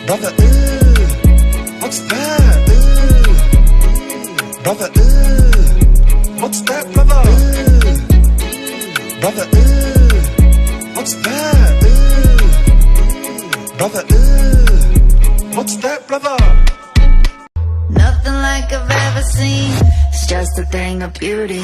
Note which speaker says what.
Speaker 1: Brother, what's that? Brother, what's that, brother? Brother, what's that? Brother, what's that, brother?
Speaker 2: Nothing like I've ever seen. It's just a thing of beauty.